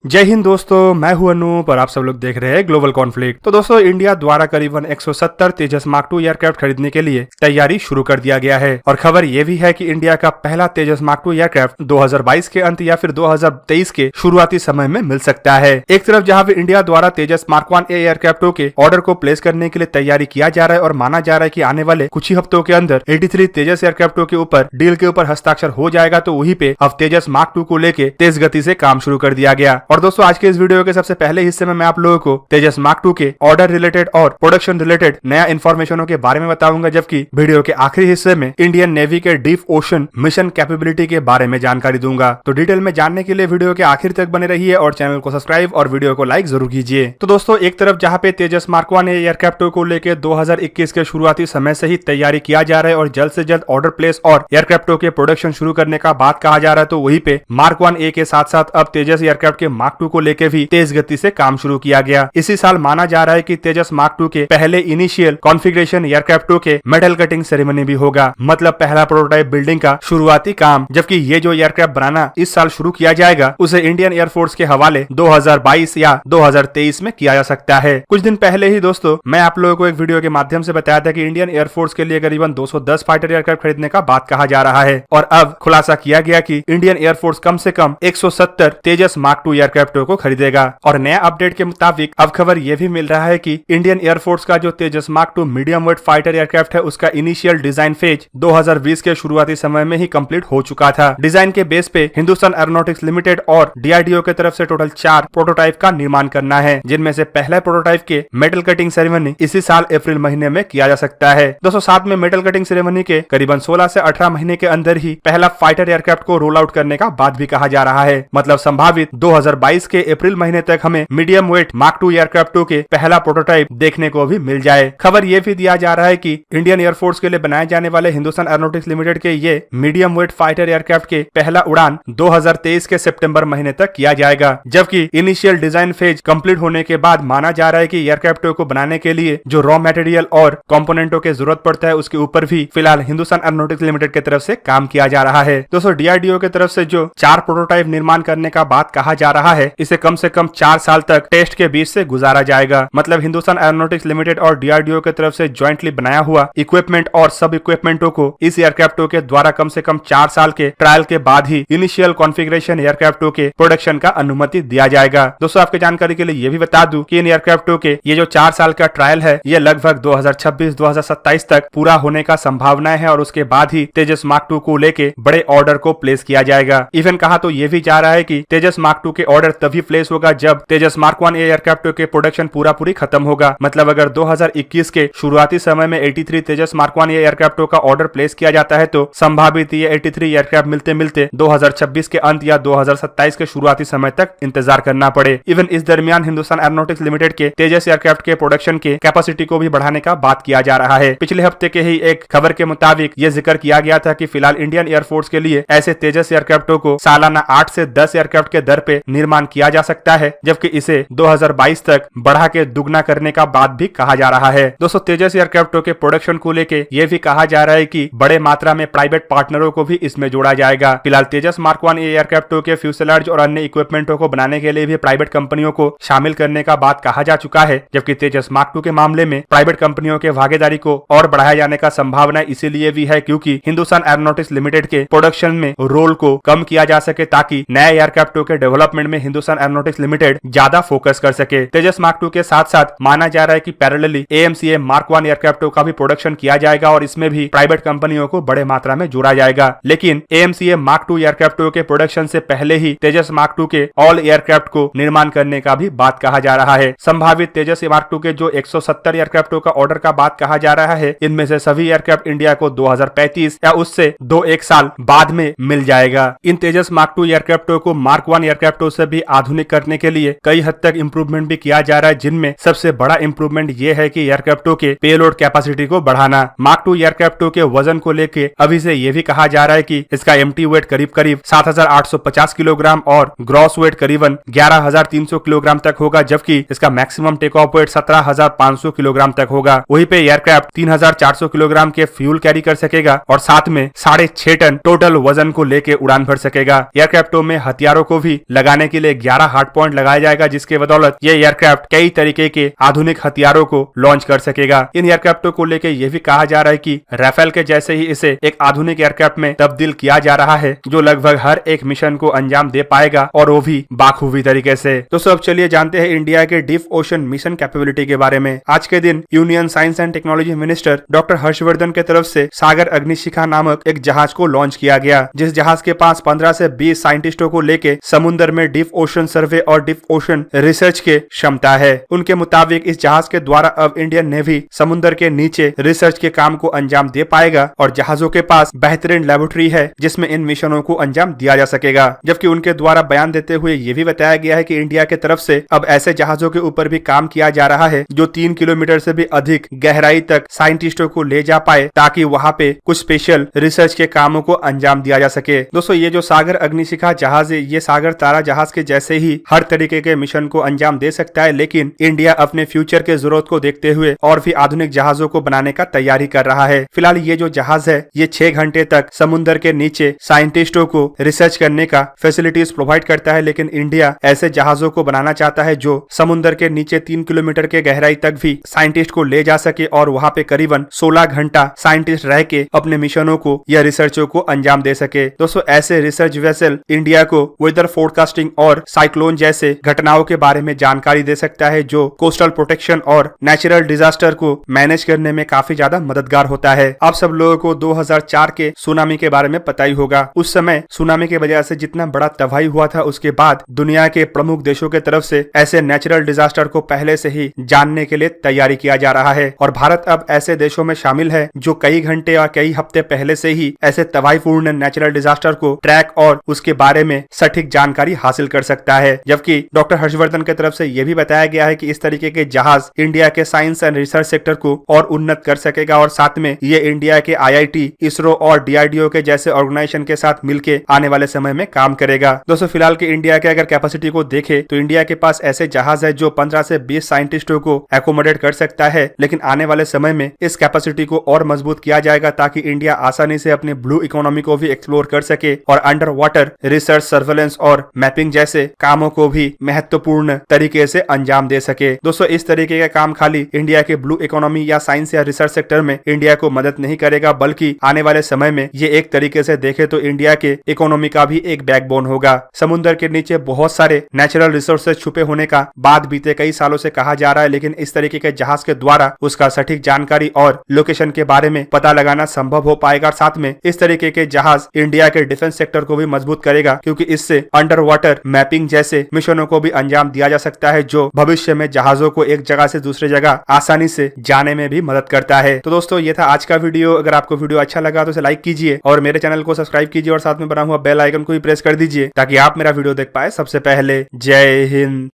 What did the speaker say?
जय हिंद दोस्तों, मैं हूं अनूप और आप सब लोग देख रहे हैं ग्लोबल कॉन्फ्लिक्ट। तो दोस्तों, इंडिया द्वारा करीबन 170 तेजस मार्क II एयरक्राफ्ट खरीदने के लिए तैयारी शुरू कर दिया गया है। और खबर ये भी है कि इंडिया का पहला तेजस मार्क II एयरक्राफ्ट 2022 के अंत या फिर 2023 के शुरुआती समय में मिल सकता है। एक तरफ जहां भी इंडिया द्वारा तेजस मार्क I एयरक्राफ्टों के ऑर्डर को प्लेस करने के लिए तैयारी किया जा रहा है और माना जा रहा है कि आने वाले कुछ ही हफ्तों के अंदर 83 तेजस एयरक्राफ्टों के ऊपर डील के ऊपर हस्ताक्षर हो जाएगा, तो वहीं पे अब तेजस मार्क II को लेके तेज गति से काम शुरू कर दिया गया। और दोस्तों, आज के इस वीडियो के सबसे पहले हिस्से में मैं आप लोगों को तेजस मार्क II के ऑर्डर रिलेटेड और प्रोडक्शन रिलेटेड नया इन्फॉर्मेशनों के बारे में बताऊंगा, जबकि वीडियो के आखिरी हिस्से में इंडियन नेवी के डीप ओशन मिशन कैपेबिलिटी के बारे में जानकारी दूंगा। तो डिटेल में जानने के लिए वीडियो के आखिर तक बने रहिए और चैनल को सब्सक्राइब और वीडियो को लाइक जरूर कीजिए। तो दोस्तों, एक तरफ जहां पे तेजस मार्क I एयरक्राफ्टों को लेकर 2021 के शुरुआती समय से ही तैयारी किया जा रहा है और जल्द से जल्द ऑर्डर प्लेस और एयरक्राफ्टों के प्रोडक्शन शुरू करने का बात कहा जा रहा है, तो वहीं पे मार्क I के साथ साथ अब तेजस एयरक्राफ्ट के मार्क II को लेकर भी तेज गति से काम शुरू किया गया। इसी साल माना जा रहा है कि तेजस मार्क II के पहले इनिशियल कॉन्फ़िगरेशन एयरक्राफ्टों के मेटल कटिंग सेरेमनी भी होगा, मतलब पहला प्रोटोटाइप बिल्डिंग का शुरुआती काम। जबकि ये जो एयरक्राफ्ट बनाना इस साल शुरू किया जाएगा, उसे इंडियन एयरफोर्स के हवाले 2022 या 2023 में किया जा सकता है। कुछ दिन पहले ही दोस्तों, मैं आप लोगों को एक वीडियो के माध्यम से बताया था कि इंडियन एयरफोर्स के लिए करीबन 210 फाइटर एयरक्राफ्ट खरीदने का बात कहा जा रहा है। और अब खुलासा किया गया कि इंडियन एयरफोर्स कम से कम 170 तेजस मार्क II एयरक्राफ्टों को खरीदेगा। और नया अपडेट के मुताबिक अब खबर यह भी मिल रहा है कि इंडियन एयरफोर्स का जो Tejas mark II medium weight fighter aircraft है, उसका इनिशियल डिजाइन फेज 2020 के शुरुआती समय में ही कंप्लीट हो चुका था। डिजाइन के बेस पे हिंदुस्तान एरोनॉटिक्स लिमिटेड और DRDO के तरफ से टोटल 4 प्रोटोटाइप का निर्माण करना है, जिनमें से पहला प्रोटोटाइप के मेटल कटिंग सेरेमनी इसी साल अप्रैल महीने में किया जा सकता है। दोस्तों, साथ में मेटल कटिंग सेरेमनी के करीबन 16 से 18 महीने के अंदर ही पहला फाइटर एयरक्राफ्ट को रोल आउट करने का बात भी कहा जा रहा है। मतलब संभावित 2022 के अप्रैल महीने तक हमें मीडियम वेट मार्क II एयरक्राफ्टों के पहला प्रोटोटाइप देखने को भी मिल जाए। खबर ये भी दिया जा रहा है कि इंडियन एयरफोर्स के लिए बनाए जाने वाले हिंदुस्तान एरोनॉटिक्स लिमिटेड के ये मीडियम वेट फाइटर एयरक्राफ्ट के पहला उड़ान 2023 के सितंबर महीने तक किया जाएगा। जबकि इनिशियल डिजाइन फेज कंप्लीट होने के बाद माना जा रहा है कि एयरक्राफ्टों को बनाने के लिए जो रॉ मटेरियल और कंपोनेंटों की जरूरत पड़ता है, उसके ऊपर भी फिलहाल हिंदुस्तान एरोनॉटिक्स लिमिटेड की तरफ से काम किया जा रहा है। दोस्तों, DRDO की तरफ से जो 4 प्रोटोटाइप निर्माण करने का बात कहा जा रहा है, इसे कम से कम 4 साल तक टेस्ट के बीच से गुजारा जाएगा। मतलब हिंदुस्तान एरोनॉटिक्स लिमिटेड और DRDO की तरफ से ज्वाइंटली बनाया हुआ इक्विपमेंट और सब इक्विपमेंटों को इस एयरक्राफ्टों के द्वारा कम से कम 4 साल के ट्रायल के बाद ही इनिशियल कॉन्फ़िगरेशन एयरक्राफ्टों के प्रोडक्शन का अनुमति दिया जाएगा। दोस्तों, आपके जानकारी के लिए ये भी बता दूं कि इन एयरक्राफ्टों के ये जो 4 साल का ट्रायल है, ये लगभग 2026-2027 तक पूरा होने का संभावना है और उसके बाद ही तेजस मार्क II को लेके बड़े ऑर्डर को प्लेस किया जाएगा। इवन कहा तो ये भी जा रहा है कि तेजस मार्क II के ऑर्डर तभी प्लेस होगा जब तेजस मार्क I एयरक्राफ्टों के प्रोडक्शन पूरी खत्म होगा। मतलब अगर 2021 के शुरुआती समय में 83 तेजस मार्क I एयरक्राफ्टों का ऑर्डर प्लेस किया जाता है, तो संभावित ये 83 एयरक्राफ्ट मिलते मिलते 2026 के अंत या 2027 के शुरुआती समय तक इंतजार करना पड़े। इवन इस दरमियान हिंदुस्तान एरोनॉटिक्स लिमिटेड के तेजस एयरक्राफ्ट के प्रोडक्शन के कैपेसिटी को भी बढ़ाने का बात किया जा रहा है। पिछले हफ्ते के ही एक खबर के मुताबिक ये जिक्र किया गया था कि फिलहाल इंडियन एयरफोर्स के लिए ऐसे तेजस एयरक्राफ्टों को सालाना 8 से 10 एयरक्राफ्ट के दर पे निर्माण किया जा सकता है, जबकि इसे 2022 तक बढ़ा के दुगना करने का बात भी कहा जा रहा है। दोस्तों, तेजस एयरक्राफ्टों के प्रोडक्शन को लेके ये भी कहा जा रहा है कि बड़े मात्रा में प्राइवेट पार्टनरों को भी इसमें जोड़ा जाएगा। फिलहाल तेजस मार्क I एयरक्राफ्टों के फ्यूसेलाज और अन्य इक्विपमेंटों को बनाने के लिए भी प्राइवेट कंपनियों को शामिल करने का बात कहा जा चुका है, जबकि तेजस मार्क II के मामले में प्राइवेट कंपनियों के भागीदारी को और बढ़ाया जाने का संभावना इसीलिए भी है क्योंकि हिंदुस्तान एरोनॉटिक्स लिमिटेड के प्रोडक्शन में रोल को कम किया जा सके, ताकि नए एयरक्राफ्टों के डेवलपमेंट में हिंदुस्तान एरोनॉटिक्स लिमिटेड ज्यादा फोकस कर सके। तेजस मार्क II के साथ साथ माना जा रहा है कि पैरेलली AMCA मार्क I एयरक्राफ्टों का भी प्रोडक्शन किया जाएगा और इसमें भी प्राइवेट कंपनियों को बड़े मात्रा में जोड़ा जाएगा। लेकिन AMCA मार्क II एयरक्राफ्टों के प्रोडक्शन से पहले ही तेजस मार्क II के ऑल एयरक्राफ्ट को निर्माण करने का भी बात कहा जा रहा है। संभावित तेजस मार्क II के जो 170 एयरक्राफ्टों का ऑर्डर का बात कहा जा रहा है, इनमें से सभी एयरक्राफ्ट इंडिया को 2035 या उससे 2-1 साल बाद में मिल जाएगा। इन तेजस मार्क II एयरक्राफ्टों को मार्क I एयरक्राफ्टों से भी आधुनिक करने के लिए कई हद तक इंप्रूवमेंट भी किया जा रहा है, जिनमें सबसे बड़ा इंप्रूवमेंट ये है कि एयरक्राफ्टों के पेलोड कैपेसिटी को बढ़ाना। मार्क II एयरक्राफ्टों के वजन को लेके अभी से ये भी कहा जा रहा है कि इसका एम्प्टी वेट करीब 7,850 किलोग्राम और ग्रॉस वेट करीबन 11,300 किलोग्राम तक होगा, जबकि इसका maximum take off weight 17,500 kilogram तक होगा। वहीं पे एयरक्राफ्ट 3,400 किलोग्राम के फ्यूल कैरी कर सकेगा और साथ में 6.5 टन टोटल वजन को लेके उड़ान भर सकेगा। एयरक्राफ्टों में हथियारों को भी लगाने बनाने के लिए 11 हार्ड पॉइंट लगाया जाएगा, जिसके बदौलत ये एयरक्राफ्ट कई तरीके के आधुनिक हथियारों को लॉन्च कर सकेगा। इन एयरक्राफ्टों को लेकर यह भी कहा जा रहा है कि राफेल के जैसे ही इसे एक आधुनिक एयरक्राफ्ट में तब्दील किया जा रहा है, जो लगभग हर एक मिशन को अंजाम दे पाएगा और वो भी बाखूबी तरीके से। दोस्तों अब चलिए जानते हैं इंडिया के डीप ओशन मिशन कैपेबिलिटी के बारे में। आज के दिन union science and technology minister doctor Harshvardhan के तरफ से सागर अग्निशिखा नामक एक जहाज को लॉन्च किया गया, जिस जहाज के पास 15 से 20 साइंटिस्टों को लेके समुद्र में डीप ओशन सर्वे और डीप ओशन रिसर्च के क्षमता है। उनके मुताबिक इस जहाज के द्वारा अब इंडियन नेवी समुद्र के नीचे रिसर्च के काम को अंजाम दे पाएगा और जहाजों के पास बेहतरीन लेबोरेटरी है जिसमें इन मिशनों को अंजाम दिया जा सकेगा। जबकि उनके द्वारा बयान देते हुए ये भी बताया गया है कि इंडिया के तरफ से अब ऐसे जहाजों के ऊपर भी काम किया जा रहा है जो 3 किलोमीटर से भी अधिक गहराई तक साइंटिस्टों को ले जा पाए, ताकि वहां पे कुछ स्पेशल रिसर्च के कामों को अंजाम दिया जा सके। दोस्तों ये जो सागर अग्निशिखा जहाज है, ये सागर तारा जहाज के जैसे ही हर तरीके के मिशन को अंजाम दे सकता है, लेकिन इंडिया अपने फ्यूचर के जरूरत को देखते हुए और भी आधुनिक जहाजों को बनाने का तैयारी कर रहा है। फिलहाल ये जो जहाज है, ये 6 घंटे तक समुद्र के नीचे साइंटिस्टों को रिसर्च करने का फैसिलिटीज प्रोवाइड करता है, लेकिन इंडिया ऐसे जहाजों को बनाना चाहता है जो समुद्र के नीचे 3 किलोमीटर के गहराई तक भी साइंटिस्ट को ले जा सके और वहां पे करीबन 16 घंटा साइंटिस्ट रह के अपने मिशनों को या रिसर्चों को अंजाम दे सके। दोस्तों ऐसे रिसर्च वेसल इंडिया को वेदर फोरकास्टिंग और साइक्लोन जैसे घटनाओं के बारे में जानकारी दे सकता है, जो कोस्टल प्रोटेक्शन और नेचुरल डिजास्टर को मैनेज करने में काफी ज्यादा मददगार होता है। आप सब लोगों को 2004 के सुनामी के बारे में पता ही होगा। उस समय सुनामी की वजह से जितना बड़ा तबाही हुआ था, उसके बाद दुनिया के प्रमुख देशों के तरफ से ऐसे नेचुरल डिजास्टर को पहले से ही जानने के लिए तैयारी किया जा रहा है और भारत अब ऐसे देशों में शामिल है जो कई घंटे और कई हफ्ते पहले से ही ऐसे तबाहीपूर्ण नेचुरल डिजास्टर को ट्रैक और उसके बारे में सटीक जानकारी हासिल कर सकता है। जबकि डॉक्टर हर्षवर्धन की तरफ से यह भी बताया गया है कि इस तरीके के जहाज इंडिया के साइंस एंड रिसर्च सेक्टर को और उन्नत कर सकेगा और साथ में ये इंडिया के IIT, इसरो और DRDO के जैसे ऑर्गेनाइजेशन के साथ मिलकर आने वाले समय में काम करेगा। दोस्तों फिलहाल की इंडिया के अगर कैपेसिटी को देखें तो इंडिया के पास ऐसे जहाज है जो 15 से 20 साइंटिस्टों को एकोमोडेट कर सकता है, लेकिन आने वाले समय में इस कैपेसिटी को और मजबूत किया जाएगा ताकि इंडिया आसानी से अपने ब्लू इकोनॉमी को भी एक्सप्लोर कर सके और अंडर वाटर रिसर्च, सर्वेलेंस और मैपिंग जैसे कामों को भी महत्वपूर्ण तरीके से अंजाम दे सके। दोस्तों इस तरीके का काम खाली इंडिया के ब्लू इकोनॉमी या साइंस या रिसर्च सेक्टर में इंडिया को मदद नहीं करेगा, बल्कि आने वाले समय में ये एक तरीके से देखे तो इंडिया के इकोनॉमी का भी एक बैकबोन होगा। समुद्र के नीचे बहुत सारे नेचुरल रिसोर्सेज छुपे होने का बात बीते कई सालों से कहा जा रहा है, लेकिन इस तरीके के जहाज के द्वारा उसका सटीक जानकारी और लोकेशन के बारे में पता लगाना संभव हो पाएगा। साथ में इस तरीके के जहाज इंडिया के डिफेंस सेक्टर को भी मजबूत करेगा, क्योंकि इससे अंडर वाटर मैपिंग जैसे मिशनों को भी अंजाम दिया जा सकता है, जो भविष्य में जहाजों को एक जगह से दूसरी जगह आसानी से जाने में भी मदद करता है। तो दोस्तों ये था आज का वीडियो। अगर आपको वीडियो अच्छा लगा तो इसे लाइक कीजिए और मेरे चैनल को सब्सक्राइब कीजिए और साथ में बना हुआ बेल आइकन को भी प्रेस कर दीजिए ताकि आप मेरा वीडियो देख पाए सबसे पहले। जय हिंद।